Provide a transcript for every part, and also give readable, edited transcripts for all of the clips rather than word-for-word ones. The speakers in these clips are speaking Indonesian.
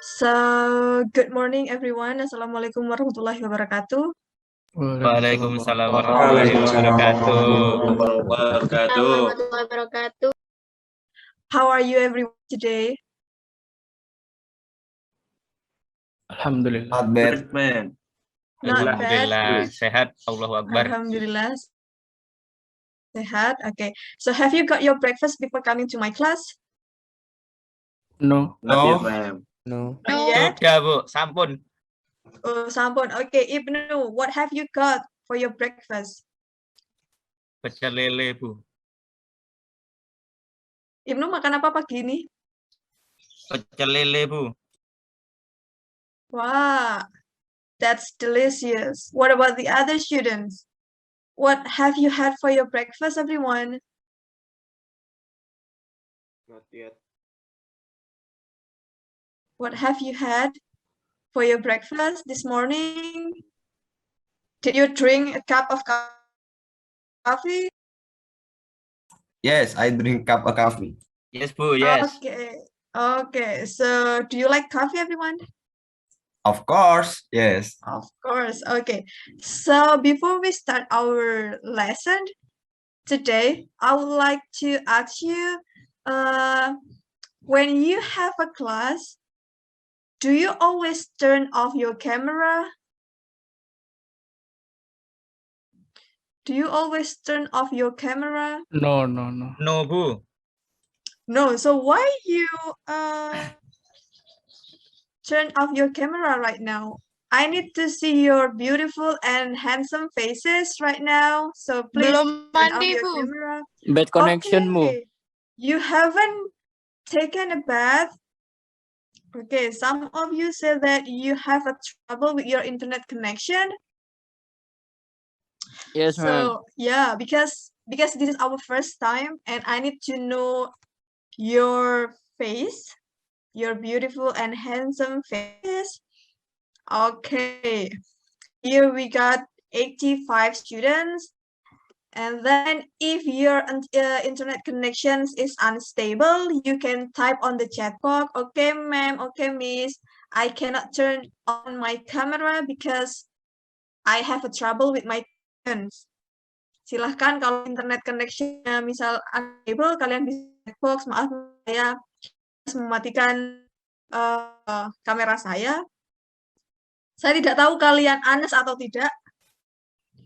So, good morning everyone. Assalamualaikum warahmatullahi wabarakatuh. Waalaikumsalam warahmatullahi wabarakatuh. Warahmatullahi wabarakatuh. How are you everyone today? Alhamdulillah. Not bad, man. Not bad. Alhamdulillah, sehat. Allahu Akbar. Alhamdulillah. Sehat. Okay. So, have you got your breakfast before coming to my class? No. Not yet, ma'am. No. Not yet? Sudah, Bu. Sampun. Oh, sampun. Okay, Ibnu, what have you got for your breakfast? Pecel lele, Bu. Ibnu makan apa pagi ini? Pecel lele, Bu. Wow, that's delicious. What about the other students? What have you had for your breakfast, everyone? Not yet. What have you had for your breakfast this morning? Did you drink a cup of coffee? Yes, I drink cup of coffee. Yes, Bu. Yes. Okay. Okay. So, do you like coffee, everyone? Of course, yes. Of course. Okay. So, before we start our lesson today, I would like to ask you, when you have a class, do you always turn off your camera? Do you always turn off your camera? No, Bu. No. So why you turn off your camera right now? I need to see your beautiful and handsome faces right now. So please Belum turn off mandi, your Bu. camera. Bad connection, Bu. Okay. You haven't taken a bath. Okay, some of you said that you have a trouble with your internet connection. Yes, ma'am. So yeah, because this is our first time and I need to know your face, your beautiful and handsome face. Okay, here we got 85 students. And then if your internet connections is unstable, you can type on the chat box, okay, ma'am, okay, miss, I cannot turn on my camera because I have a trouble with my connections. Silahkan kalau internet connection-nya misal unstable, kalian bisa chat box, maaf saya mematikan kamera saya. Saya tidak tahu kalian honest atau tidak.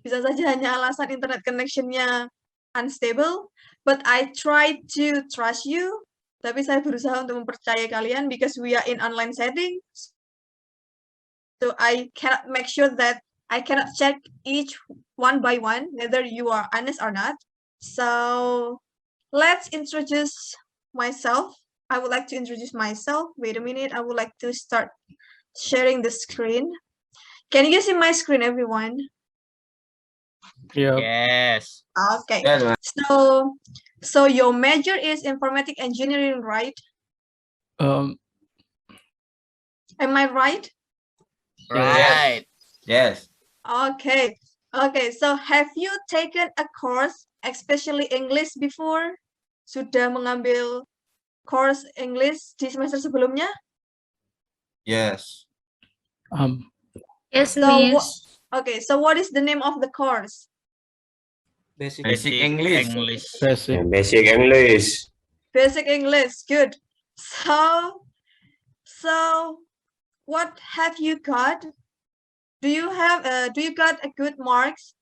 Bisa saja hanya alasan internet connection-nya unstable, but I try to trust you. Tapi saya berusaha untuk mempercayai kalian because we are in online setting. So I cannot make sure that I cannot check each one by one whether you are honest or not. So let's introduce myself. I would like to introduce myself. Wait a minute. I would like to start sharing the screen. Can you see my screen, everyone? Yep. Yes. Okay. Yes, ma'am. So your major is informatic engineering, right? Um. Am I right? Right. Yes. Okay. Okay. So have you taken a course, especially English before? Sudah mengambil course English di semester sebelumnya? Yes. Yes, So miss. okay. So what is the name of the course? Basic English. Basic. Basic English. Basic English. Good. So what have you got? Do you got a good marks?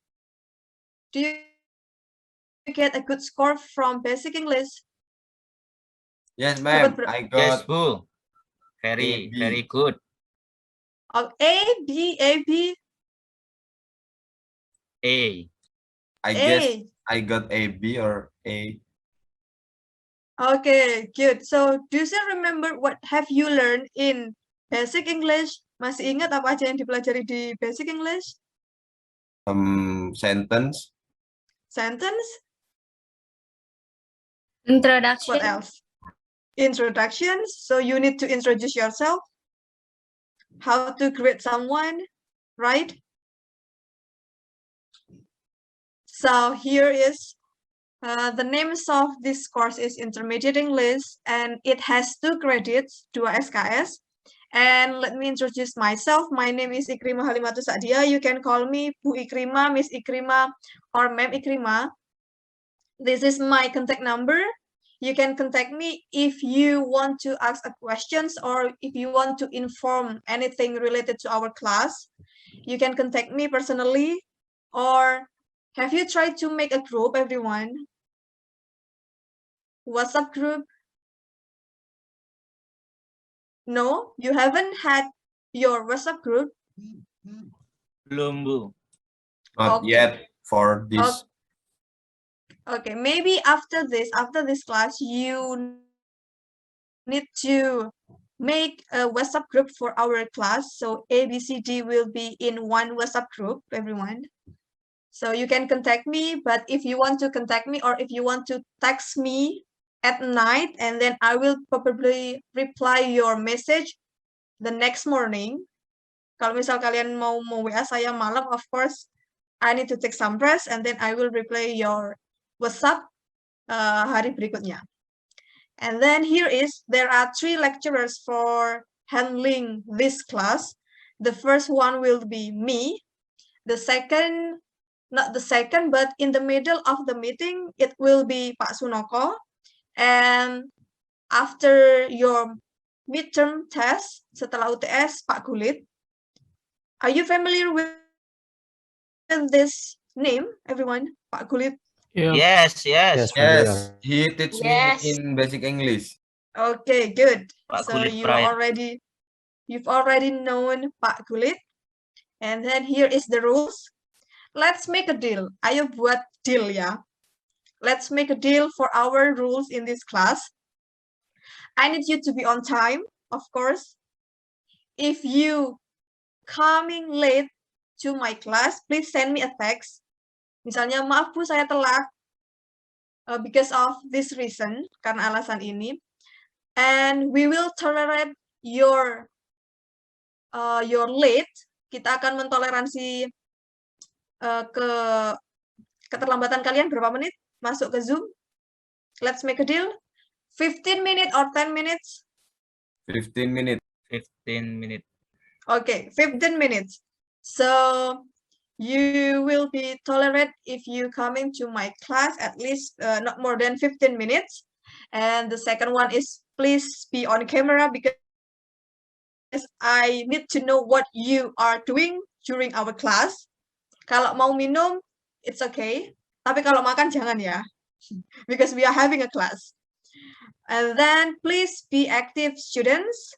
Do you get a good score from basic English? Yes, ma'am. I Yes, got Bu. Very, AB. very good. A, B, A, B, A. I guess A. I got A, B, or A. Okay, good. So, do you still remember what have you learned in basic English? Masih ingat apa aja yang dipelajari di basic English? Sentence. Sentence? Introduction. What else? Introductions. So, you need to introduce yourself. How to greet someone, right? So, here is the names of this course is Intermediate English, and it has 2 credits, 2 SKS, And let me introduce myself. My name is Ikrimah Halimatus Sa'dia. You can call me Bu Ikrimah, Miss Ikrimah, or Ma'am Ikrimah. This is my contact number. You can contact me if you want to ask a questions or if you want to inform anything related to our class. You can contact me personally. Or have you tried to make a group, everyone? WhatsApp group? No, you haven't had your WhatsApp group? Belum, Bu. Not Okay. yet for this. Okay, maybe after this class, you need to make a WhatsApp group for our class. So A, B, C, D will be in one WhatsApp group, everyone. So you can contact me, but if you want to contact me or if you want to text me at night, and then I will probably reply your message the next morning. Kalau misal kalian mau WA saya malam, of course, I need to take some rest, and then I will reply your WhatsApp hari berikutnya. And then there are 3 lecturers for handling this class. The first one will be me. The second, not the second, but in the middle of the meeting, it will be Pak Sunoko. And after your midterm test, setelah UTS, Pak Kulit. Are you familiar with this name, everyone? Pak Kulit? Yeah. Yes. Yes, he teach Yes. me in basic English. Okay, good. Pak So Kulit Pride. you've already known Pak Kulit. And then here is the rules. Let's make a deal. Ayo buat deal ya. Let's make a deal for our rules in this class. I need you to be on time, of course. If you coming late to my class, please send me a text. Misalnya, maaf Bu, saya telat because of this reason, karena alasan ini. And we will tolerate your late. Kita akan mentoleransi keterlambatan kalian berapa menit masuk ke Zoom. Let's make a deal. 15 minutes or 10 minutes? 15 minutes. 15 minutes. Okay, 15 minutes. So you will be tolerate if you coming to my class at least not more than 15 minutes. And the second one is please be on camera because I need to know what you are doing during our class. Kalau mau minum, it's okay. Tapi kalau makan jangan ya, because we are having a class. And then please be active, students.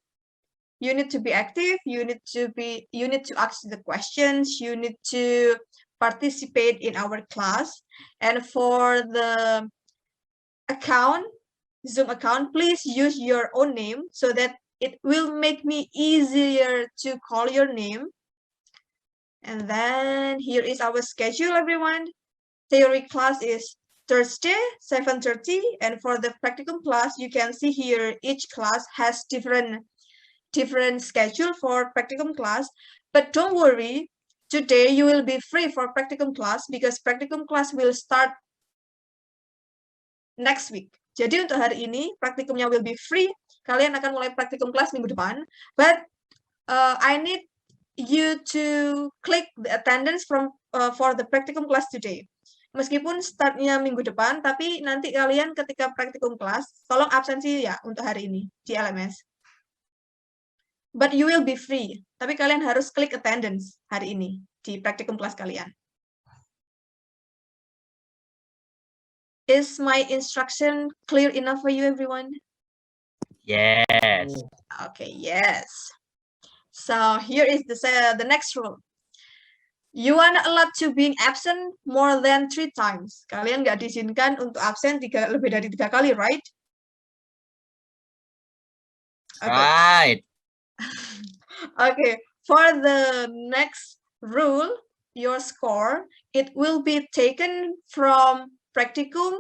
You need to be active. You need to ask the questions. You need to participate in our class. And for the Zoom account, please use your own name so that it will make me easier to call your name. And then here is our schedule, everyone. Theory class is Thursday, 7:30. And for the practicum class, you can see here each class has different schedule for practicum class. But don't worry, today you will be free for practicum class because practicum class will start next week. Jadi untuk hari ini, praktikumnya will be free. Kalian akan mulai praktikum kelas minggu depan. But I need you to click the attendance for the practicum class today. Meskipun startnya minggu depan, tapi nanti kalian ketika praktikum kelas, tolong absensi ya untuk hari ini di LMS. But you will be free. Tapi kalian harus klik attendance hari ini di praktikum kelas kalian. Is my instruction clear enough for you, everyone? Yes. Okay, yes. So here is the next rule. You are not allowed to be absent more than 3 times. Kalian nggak diizinkan untuk absen lebih dari 3 kali, right? Okay. Right. Okay, for the next rule, your score, it will be taken from practicum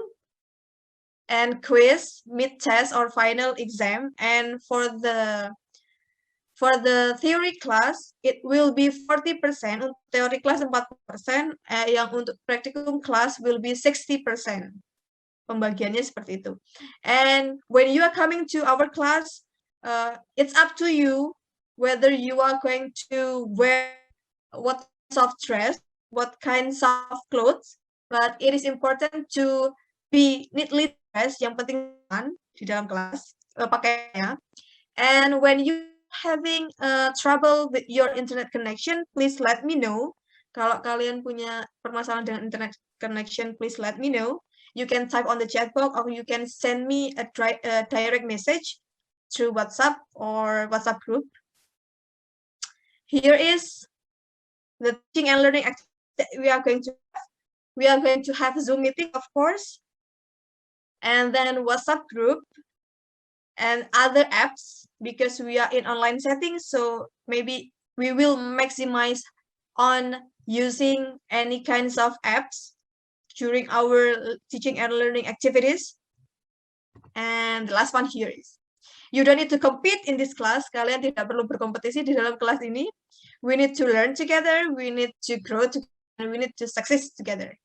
and quiz, mid-test or final exam. And for the theory class, it will be 40%. Untuk teori class 40%, yang untuk practicum class will be 60%. Pembagiannya seperti itu. And when you are coming to our class, it's up to you whether you are going to wear what kinds of dress, what kinds of clothes, but it is important to be neatly dressed. Yang penting di dalam kelas pakaiannya. And when you having trouble with your internet connection, please let me know. Kalau kalian punya permasalahan dengan internet connection, please let me know. You can type on the chat box or you can send me a direct message through WhatsApp or WhatsApp group. Here is the teaching and learning activity that we are going to have. We are going to have a Zoom meeting, of course, and then WhatsApp group and other apps because we are in online settings. So maybe we will maximize on using any kinds of apps during our teaching and learning activities. And the last one here is, you don't need to compete in this class. Kalian tidak perlu berkompetisi di dalam kelas ini. We need to learn together. We need to grow together. And we need to success together.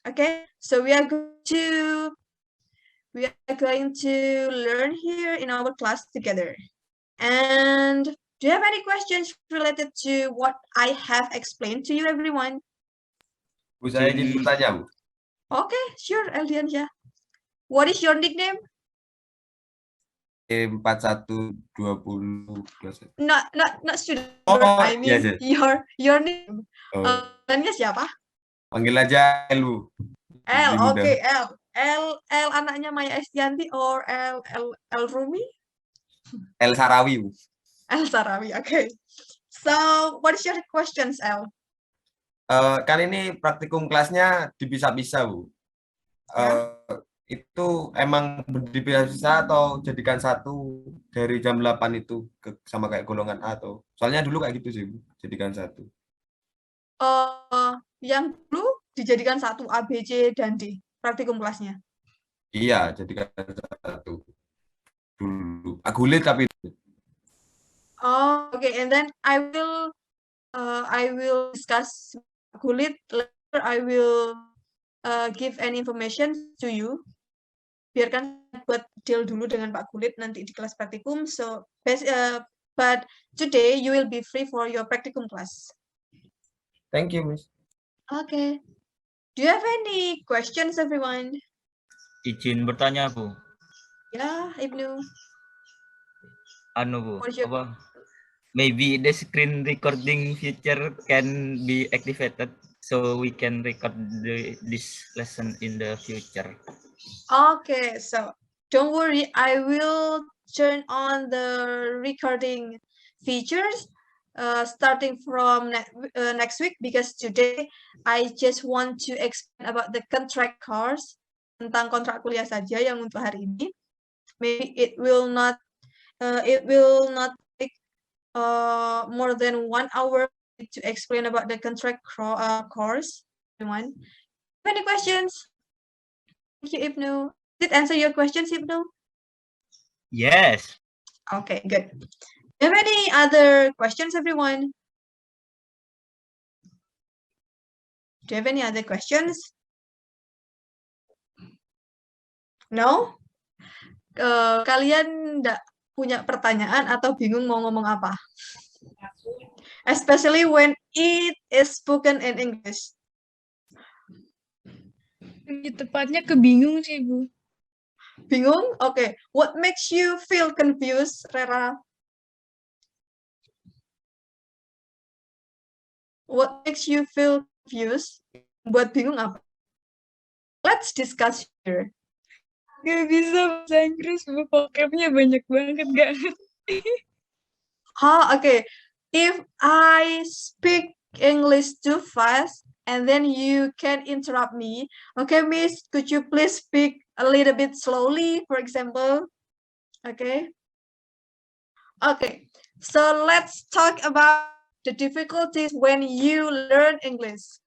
Okay, so we are going to learn here in our class together. And do you have any questions related to what I have explained to you, everyone? Bu, saya izin bertanya, Bu. Okay, sure, Eldiansya. What is your nickname? 412021. Not student. Oh, I mean yes, yes. your name. Oh, Namanya siapa? panggil aja L, Bu. L. Lebih mudah. Okay, L anaknya Maya Estianti or L Rumi? L Sarawi, Bu. L Sarawi. Okay. So, what is your questions, L? Kan ini praktikum kelasnya dipisah-pisah, Bu. Itu emang dipisah atau jadikan satu dari jam 8 itu sama kayak golongan A atau soalnya dulu kayak gitu sih, Bu, jadikan satu. Yang dulu dijadikan satu A, B, C, dan D praktikum kelasnya. Iya, jadikan satu dulu. Agulit tapi. Oh, okay. And then I will discuss Kulit later. I will give any information to you. Biarkan buat deal dulu dengan Pak Kulit nanti di kelas praktikum. So, but today you will be free for your practicum class. Thank you, Miss. Okay. Do you have any questions, everyone? Izin bertanya, Bu. Ya, Ibnu. Bu, What is your- apa? Maybe the screen recording feature can be activated so we can record this lesson in the future. Okay, so don't worry, I will turn on the recording features starting from next week because today I just want to explain about the contract course, tentang kontrak kuliah saja yang untuk hari ini. Maybe it will not take more than 1 hour to explain about the contract course. Everyone, any questions? Thank you, Ibnu. Did it answer your questions, Ibnu? Yes. Okay, good. Do you have any other questions, everyone? Do you have any other questions? No? Kalian nggak punya pertanyaan atau bingung mau ngomong apa? Especially when it is spoken in English. Tepatnya kebingung sih, Bu. Bingung? Okay. What makes you feel confused, Rera? What makes you feel confused? Buat bingung apa? Let's discuss here. Gak bisa bahasa Inggris, Bu. Vocabnya banyak banget, gak ngerti. Okay. If I speak English too fast, and then you can interrupt me. Okay, Miss, could you please speak a little bit slowly, for example? Okay. Okay, so let's talk about the difficulties when you learn English.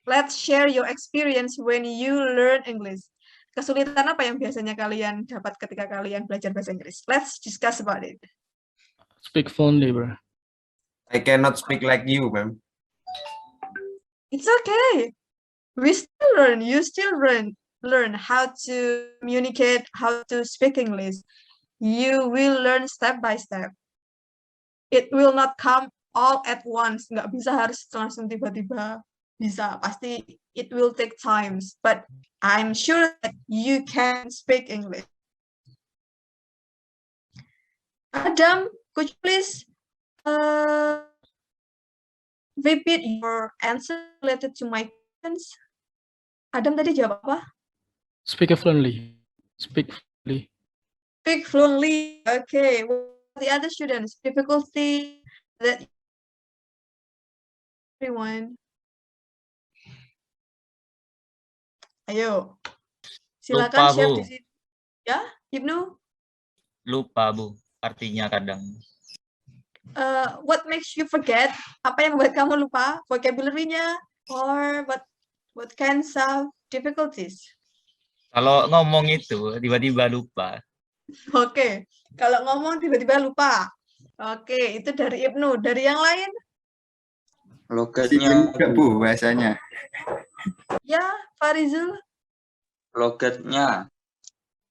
Let's share your experience when you learn English. Kesulitan apa yang biasanya kalian dapat ketika kalian belajar bahasa Inggris? Let's discuss about it. Speak fluently, bro. I cannot speak like you, ma'am. It's okay. We still learn. You still learn how to communicate, how to speak English. You will learn step by step. it will not come all at once. Nggak bisa harus langsung tiba-tiba bisa. Pasti it will take times. But I'm sure that you can speak English. Adam, could you please repeat your answer related to my questions? Adam tadi jawab apa? Speak fluently. Speak fluently. Speak fluently. Okay. What the other students? Difficulty that everyone. Ayo. Silakan Lupa, share Bu. di sini. Ya, Ibnu. Lupa, Bu. Artinya kadang. What makes you forget? Apa yang membuat kamu lupa? Vocabulary-nya or what kinds of difficulties? Kalau ngomong itu tiba-tiba lupa. Oke, kalau ngomong tiba-tiba lupa. Oke, itu dari Ibnu. Dari yang lain? Logatnya, Juga Bu bahasanya. Ya, Farizul. logatnya.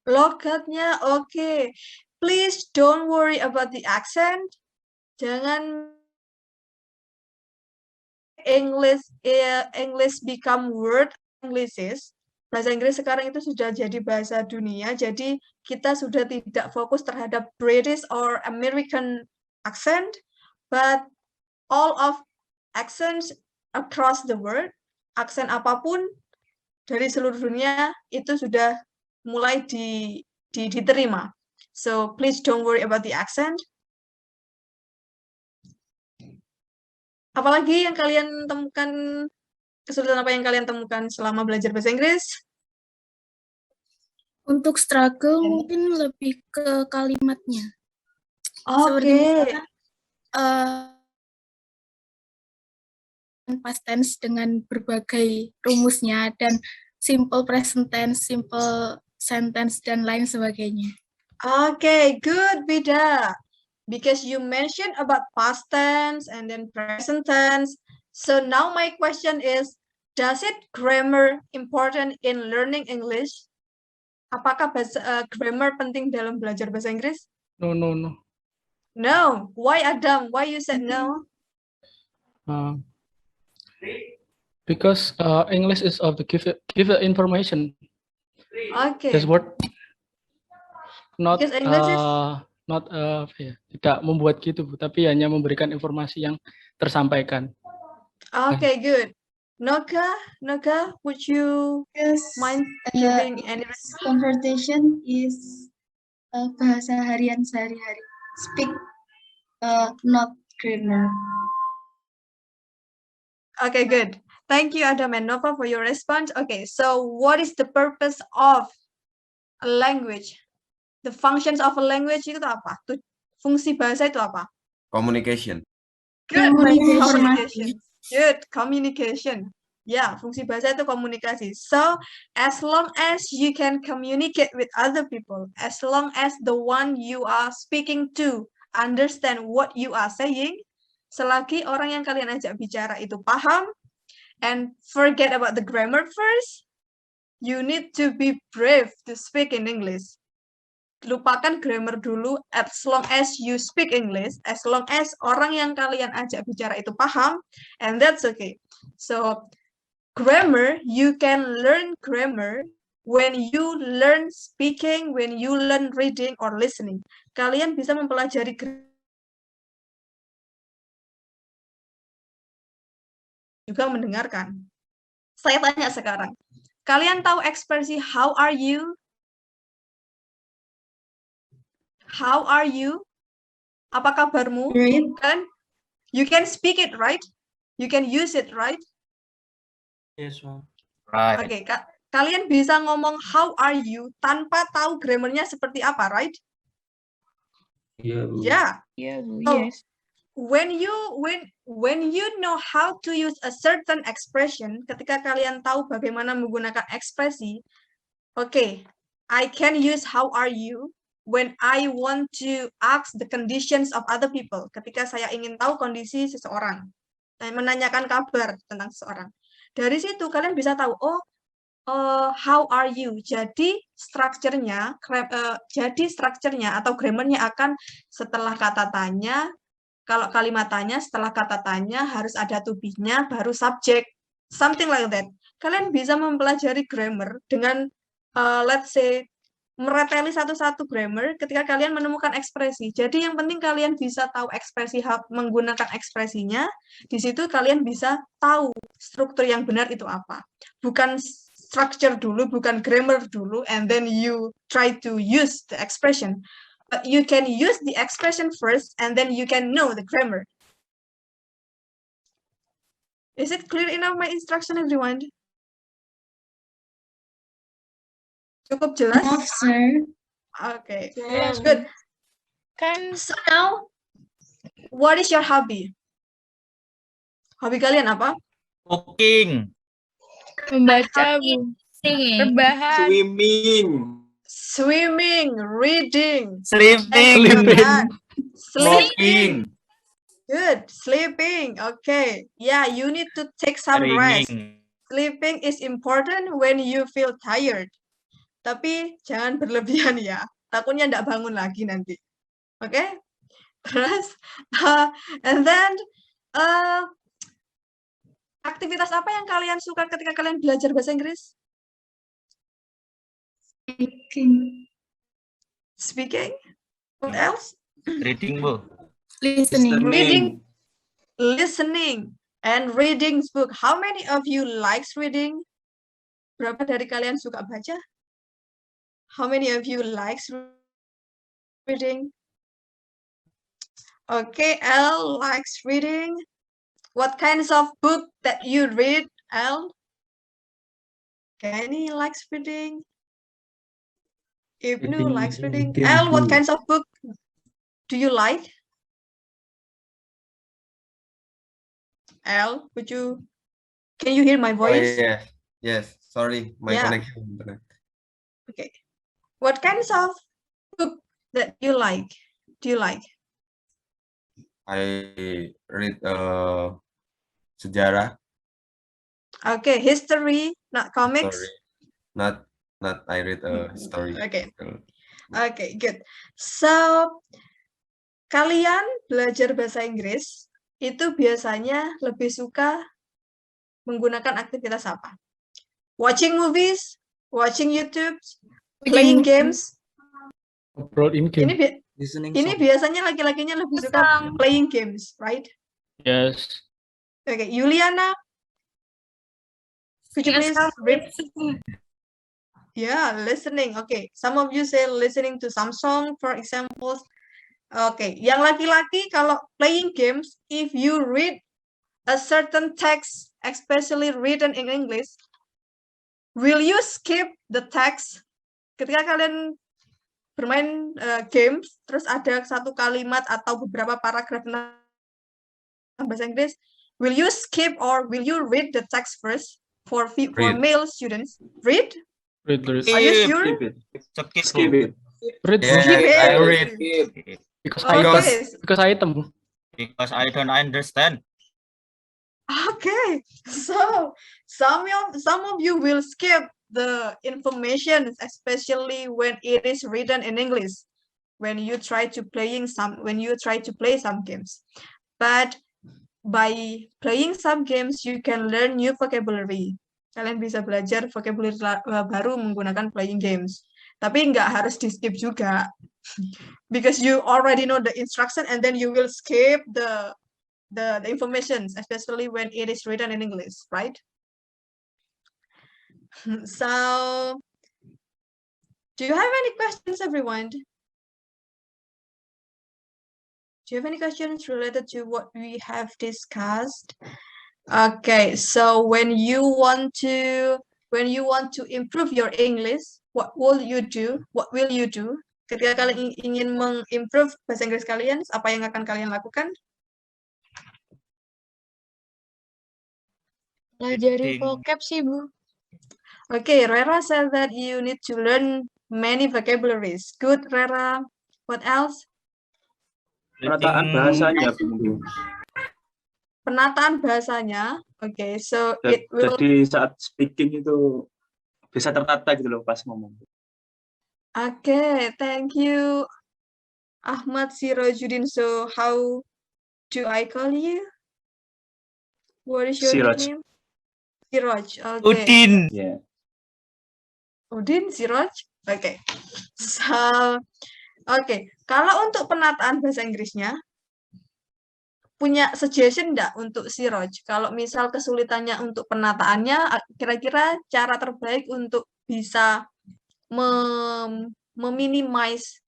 Logatnya, oke. Please don't worry about the accent. Jangan English become word Englishes. Bahasa Inggris sekarang itu sudah jadi bahasa dunia, jadi kita sudah tidak fokus terhadap British or American accent, but all of accents across the world, aksen apapun dari seluruh dunia itu sudah mulai diterima. So please don't worry about the accent. Apalagi yang kalian temukan, kesulitan apa yang kalian temukan selama belajar bahasa Inggris? Untuk struggle mungkin lebih ke kalimatnya. Oke. Past tense dengan berbagai rumusnya dan simple present tense, simple sentence dan lain sebagainya. Okay, good, Bida. Because you mentioned about past tense and then present tense. So now my question is, does it grammar important in learning English? Apakah grammar penting dalam belajar bahasa Inggris? No. No. Why, Adam? Why you said no? Because English is of the give information. Okay. That's what not Because English is tidak membuat gitu, Bu, tapi hanya memberikan informasi yang tersampaikan. okay, good. Noga, would you mind giving any conversation is bahasa harian sehari-hari. Speak, not grammar. Okay, good. Thank you, Adam and Nova, for your response. Okay, so what is the purpose of a language? The functions of a language itu apa? Fungsi bahasa itu apa? Communication. Good, Communication. Good, communication. Ya, fungsi bahasa itu komunikasi. So, as long as you can communicate with other people, as long as the one you are speaking to understand what you are saying, selagi orang yang kalian ajak bicara itu paham, and forget about the grammar first, you need to be brave to speak in English. Lupakan grammar dulu, as long as you speak English, as long as orang yang kalian ajak bicara itu paham, and that's okay. So, grammar, you can learn grammar when you learn speaking, when you learn reading or listening. Kalian bisa mempelajari juga mendengarkan. Saya tanya sekarang, kalian tahu ekspresi how are you? How are you? Apa kabarmu? Great. Kan? You can speak it, right? You can use it, right? Yes, ma'am. Right. Oke, kalian bisa ngomong how are you tanpa tahu grammarnya seperti apa, right? Iya, Bu. Yeah. Yeah, Bu, So, yes. when you know how to use a certain expression, ketika kalian tahu bagaimana menggunakan ekspresi, okay, I can use how are you when I want to ask the conditions of other people. Ketika saya ingin tahu kondisi seseorang, menanyakan kabar tentang seseorang. Dari situ kalian bisa tahu, how are you? Jadi strukturnya atau grammarnya akan setelah kata tanya, Kalau kalimat tanya, setelah kata tanya harus ada to be-nya, baru subjek. Something like that. Kalian bisa mempelajari grammar dengan, let's say, mereteli satu-satu grammar ketika kalian menemukan ekspresi. Jadi yang penting kalian bisa tahu ekspresi, menggunakan ekspresinya. Di situ kalian bisa tahu struktur yang benar itu apa. Bukan structure dulu, bukan grammar dulu, and then you try to use the expression. But you can use the expression first, and then you can know the grammar. Is it clear enough my instruction, everyone? Cukup jelas? Enough, sir. Okay, Yes. good. Kan So now, what is your hobby? Hobi kalian apa? Cooking. membaca, Bu. Rebahan. Swimming. Swimming, reading, Sleeping. and sleeping. Smoking. Good, sleeping. Okay, yeah, you need to take some rest. Ringing. Sleeping is important when you feel tired. Tapi jangan berlebihan ya. Takutnya nggak bangun lagi nanti. Oke? Terus, and then, aktivitas apa yang kalian suka ketika kalian belajar bahasa Inggris? Speaking. Speaking? What else? Reading, Bu. Listening. Reading. Listening and reading book. How many of you likes reading? Berapa dari kalian suka baca? How many of you likes reading? Okay, L likes reading. What kinds of book that you read, L? Kenny likes reading. Ibnu Reading likes reading. game L, what book. kinds of book do you like? L, can you hear my Oh, voice? yeah. Yes, sorry, my Yeah. connection internet. Okay. What kinds of book that you like? Do you like? I read sejarah, Okay, history, not comics. story. Not I read story. Okay. Okay, good. So, kalian belajar bahasa Inggris itu biasanya lebih suka menggunakan aktivitas apa? Watching movies, watching YouTube, playing games. Upload in game. Ini biasanya laki-lakinya lebih suka playing games, right? Yes. Okay, Yuliana, could you please read? Yeah, listening. Okay, some of you say listening to some song, for example. Okay, yang laki-laki kalau playing games, if you read a certain text, especially written in English, will you skip the text? Ketika kalian bermain games, terus ada satu kalimat atau beberapa paragraf tentang bahasa Inggris, will you skip or will you read the text first for Read. male students? Read? Read. Are you Skip. sure? Skip it. Read. Yeah, Skip it. I read. Because Okay. because item. Because I don't understand. Okay, so some of you will skip the information, especially when it is written in English, when you try to play some games. But by playing some games, you can learn new vocabulary. Kalian bisa belajar vocabulary baru menggunakan playing games. Tapi nggak harus di skip juga, because you already know the instruction, and then you will skip the information, especially when it is written in English, right? So, do you have any questions, everyone? Do you have any questions related to what we have discussed? Okay, so when you want to improve your English, what will you do? Ketika kalian ingin mengimprove bahasa Inggris kalian, apa yang akan kalian lakukan? Pelajari Reading. vocab sih, Bu. Okay, Rera said that you need to learn many vocabularies. Good, Rera. What else? Penataan bahasanya, Bu. Penataan bahasanya. Okay, so Ja- it will. Jadi saat speaking itu bisa tertata gitu loh pas ngomong. Okay, thank you, Ahmad Sirojudin. So how do I call you? What is your Siraj. nickname? Siraj. Okay. Udin. Yeah. Udin, Siraj. Oke. So, oke. Kalau untuk penataan bahasa Inggrisnya, punya suggestion enggak untuk Siraj? Kalau misal kesulitannya untuk penataannya, kira-kira cara terbaik untuk bisa meminimize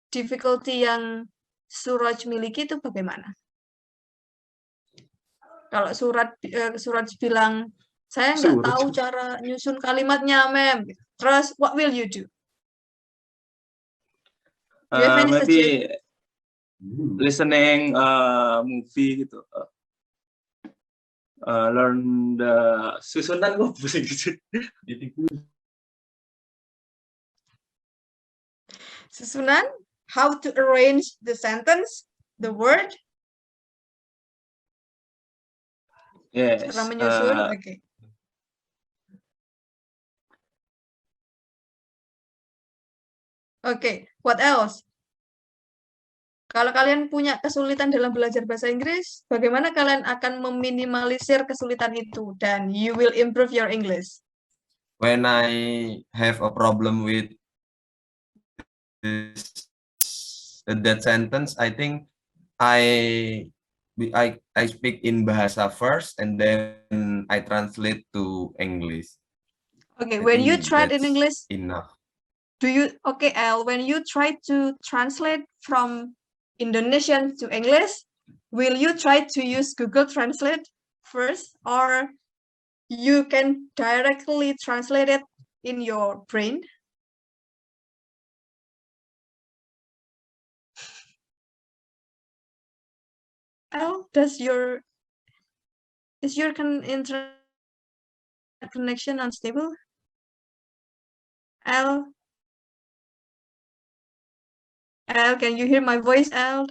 difficulty yang Suraj miliki itu bagaimana? Kalau Suraj bilang, saya nggak Suraj. tahu cara nyusun kalimatnya, mem. Terus, what will you do? Do you have any Maybe suggestion? listening movie gitu. Learn the susunan kok pusing gitu. Susunan, how to arrange the sentence, the word, Yes. cara menyusun, oke. Oke, what else? Kalau kalian punya kesulitan dalam belajar bahasa Inggris, bagaimana kalian akan meminimalisir kesulitan itu dan you will improve your English? When I have a problem with that sentence, I think I speak in bahasa first and then I translate to English. Okay, I when you think tried in that's English, enough. okay, Al, when you try to translate from Indonesian to English, will you try to use Google Translate first, or you can directly translate it in your brain? Al, is your internet connection unstable? Al, can you hear my voice, Al?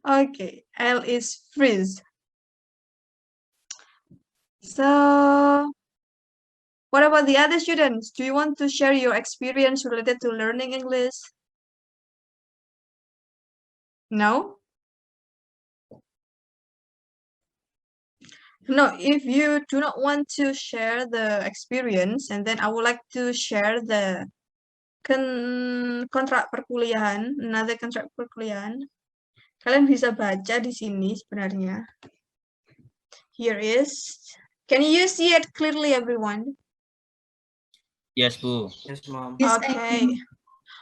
Okay, L is freeze. So, what about the other students? Do you want to share your experience related to learning English? No? No, if you do not want to share the experience, and then I would like to share the kontrak perkuliahan, another kontrak perkuliahan. Kalian bisa baca di sini sebenarnya. Here is. Can you see it clearly, everyone? Yes, Bu. Yes, Mom. Yes, I Okay. can.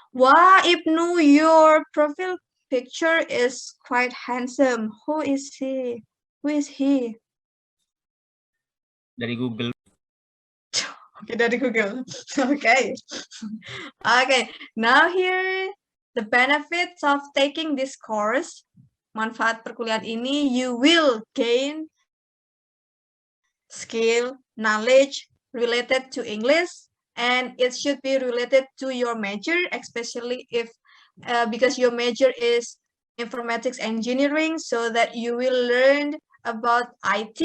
Wow, Ibnu, your profile picture is quite handsome. Who is he? Who is he? Dari Google. Okay, dari Google. Okay. Okay, now here the benefits of taking this course. Manfaat perkuliahan ini, you will gain skill, knowledge related to English, and it should be related to your major, especially if because your major is informatics engineering, so that you will learn about IT,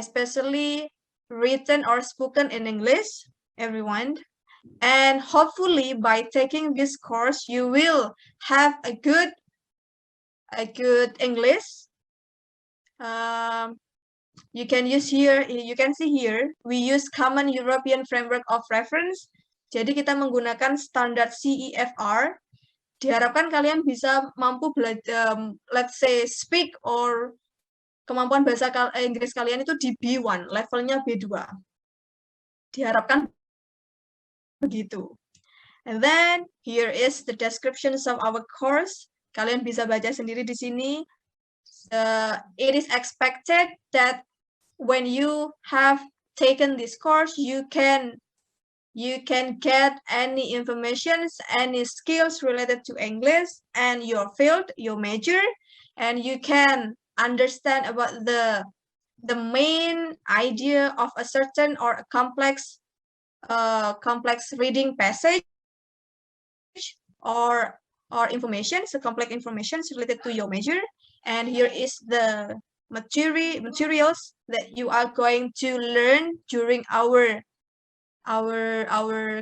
especially written or spoken in English, everyone. And hopefully by taking this course, you will have a good English. You can see here, we use Common European Framework of Reference. Jadi kita menggunakan standar CEFR. Diharapkan kalian bisa mampu belajar, let's say speak or kemampuan bahasa Inggris kalian itu di B1, levelnya B2. Diharapkan begitu. And then here is the descriptions of our course. Kalian bisa baca sendiri di sini. It is expected that when you have taken this course, you can get any information, any skills related to English and your field, your major, and you can understand about the main idea of a certain or a complex reading passage or information, so complex information related to your major. And here is the materials that you are going to learn during our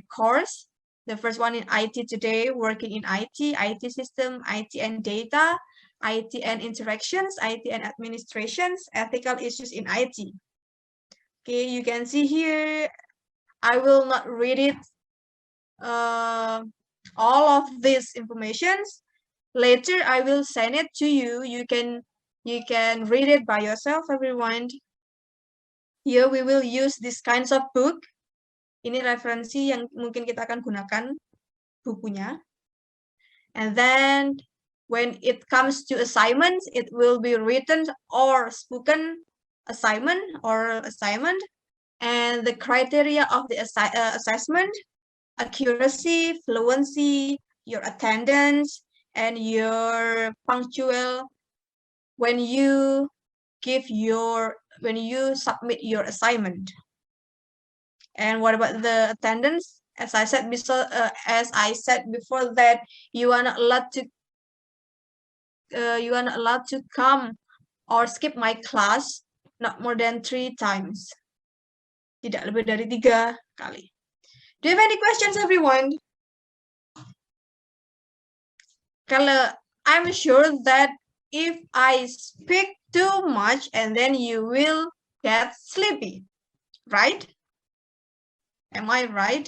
course. The first one in IT today, working in IT system, IT and data, IT and interactions, IT and administrations, ethical issues in IT. Okay, you can see here, I will not read it, all of these informations. Later, I will send it to you. You can read it by yourself, everyone. Here we will use this kinds of book. Ini referensi yang mungkin kita akan gunakan bukunya. And then when it comes to assignments, it will be written or spoken assignment or assignment. And the criteria of the assessment, accuracy, fluency, your attendance, and your punctual when you submit your assignment. And what about the attendance? As I said before, that you are not allowed to come or skip my class not more than 3 times. Tidak lebih dari 3 kali. Do you have any questions, everyone? Kalau I'm sure that if I speak too much and then you will get sleepy, right? Am I right?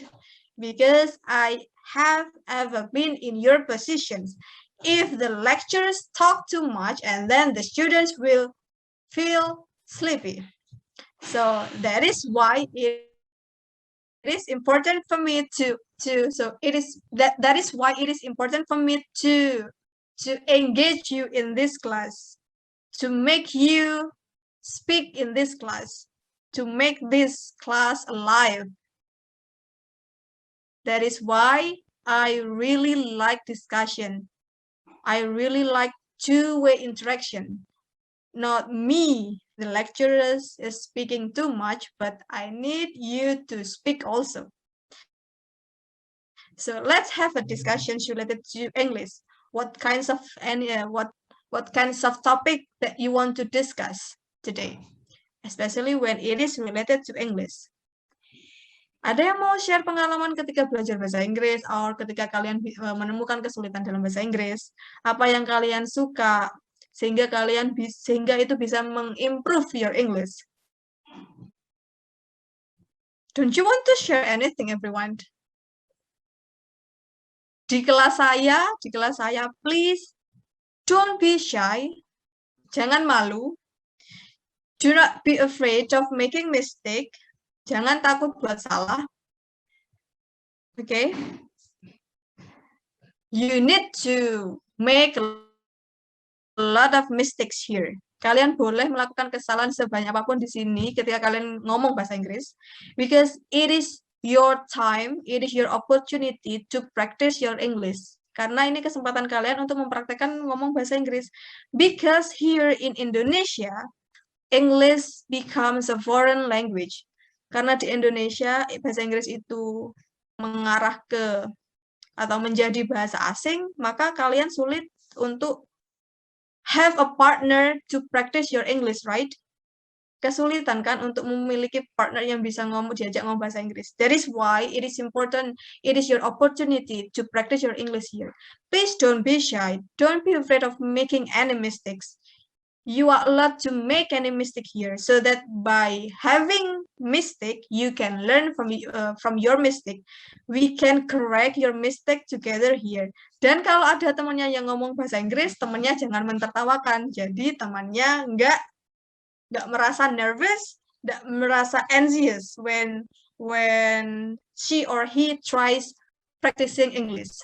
Because I have ever been in your positions. If the lecturers talk too much and then the students will feel sleepy. So that is why it is important for me that is why it is important for me to engage you in this class, to make you speak in this class, to make this class alive. That is why I really like discussion. I really like two-way interaction. Not me, the lecturers, is speaking too much, but I need you to speak also. So let's have a discussion related to English. What kinds of topic that you want to discuss today, especially when it is related to English. Ada yang mau share pengalaman ketika belajar bahasa Inggris, atau ketika kalian menemukan kesulitan dalam bahasa Inggris? Apa yang kalian suka sehingga itu bisa mengimprove your English? Don't you want to share anything, everyone? Di kelas saya, please don't be shy. Jangan malu. Do not be afraid of making mistake. Jangan takut buat salah. Okay? You need to make a lot of mistakes here. Kalian boleh melakukan kesalahan sebanyak apapun di sini ketika kalian ngomong bahasa Inggris, because it is your time, it is your opportunity to practice your English. Karena ini kesempatan kalian untuk mempraktekkan ngomong bahasa Inggris. Because here in Indonesia, English becomes a foreign language. Karena di Indonesia, bahasa Inggris itu mengarah ke atau menjadi bahasa asing, maka kalian sulit untuk have a partner to practice your English, right? Kesulitan kan untuk memiliki partner yang bisa diajak ngomong bahasa Inggris. That is why it is important, it is your opportunity to practice your English here. Please don't be shy. Don't be afraid of making any mistakes. You are allowed to make any mistake here, so that by having mistake, you can learn from your mistake. We can correct your mistake together here. Dan kalau ada temannya yang ngomong bahasa Inggris, temannya jangan mentertawakan. Jadi temannya nggak merasa nervous, nggak merasa anxious when she or he tries practicing English.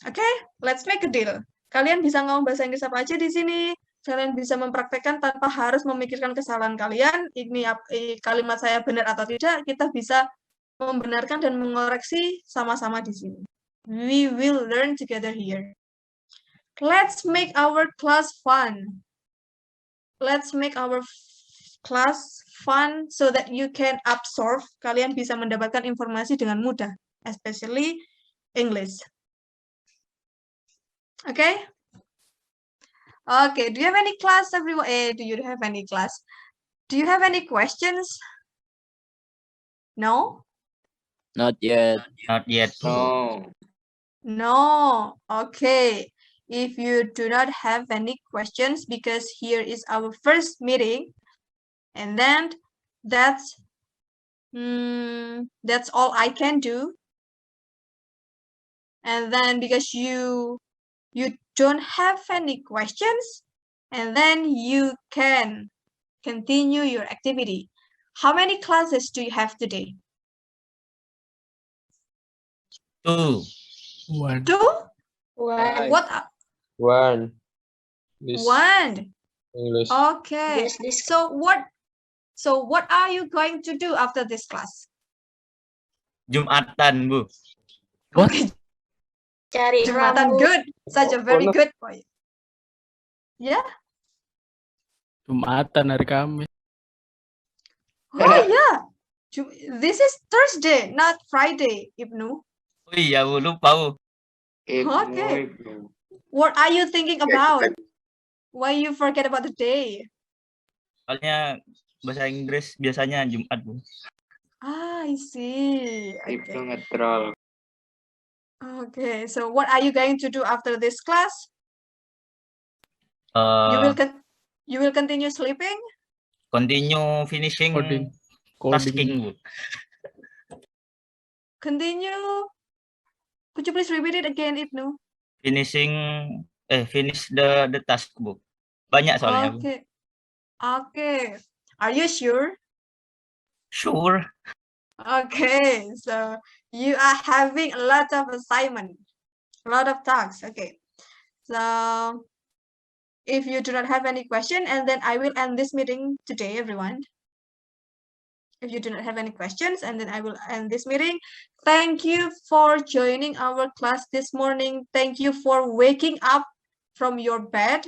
Okay, let's make a deal. Kalian bisa ngomong bahasa Inggris apa aja di sini. Kalian bisa mempraktekkan tanpa harus memikirkan kesalahan kalian. Ini kalimat saya benar atau tidak. Kita bisa membenarkan dan mengoreksi sama-sama di sini. We will learn together here. Let's make our class fun. Let's make our class fun so that you can absorb. Kalian bisa mendapatkan informasi dengan mudah, especially English. Okay? Okay, do you have any class, everyone? Do you have any class? Do you have any questions? No? Not yet. Not yet. No. No. Okay. If you do not have any questions, because here is our first meeting, and then that's all I can do. And then because you don't have any questions, and then you can continue your activity. How many classes do you have today? 2. 1. 2? Five. What? are- One. This 1. English. Okay. Yes, this So what are you going to do after this class? Jumatan, Bu. What? Okay, cari Jumatan, rambut. good. Such a very no. good point. Yeah. Jumatan hari Kamis. Oh yeah. This is Thursday, not Friday, Ibnu. Oh iya, Bu, lupa, Bu. Okay. What are you thinking about? Why you forget about the day? Soalnya bahasa Inggris biasanya Jumat, Bu. Ah, I see. Ibnu Okay. ngetrol. Okay. So what are you going to do after this class? You will continue sleeping? Continue finishing Coding. tasking, Bu. Continue. Could you please repeat it again, Ibnu? Finish the task, Bu. Banyak soalnya, Bu. Okay. Okay. Are you sure? Sure. Okay. So you are having a lot of assignment, a lot of tasks. Okay. So if you do not have any question, and then I will end this meeting today, everyone. If you do not have any questions, and then I will end this meeting. Thank you for joining our class this morning. Thank you for waking up from your bed.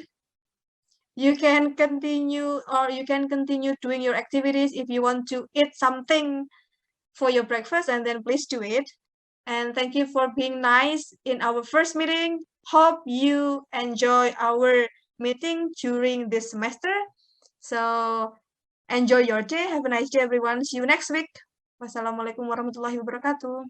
You can continue doing your activities. If you want to eat something for your breakfast, and then please do it. And thank you for being nice in our first meeting. Hope you enjoy our meeting during this semester. So enjoy your day. Have a nice day, everyone. See you next week. Wassalamualaikum warahmatullahi wabarakatuh.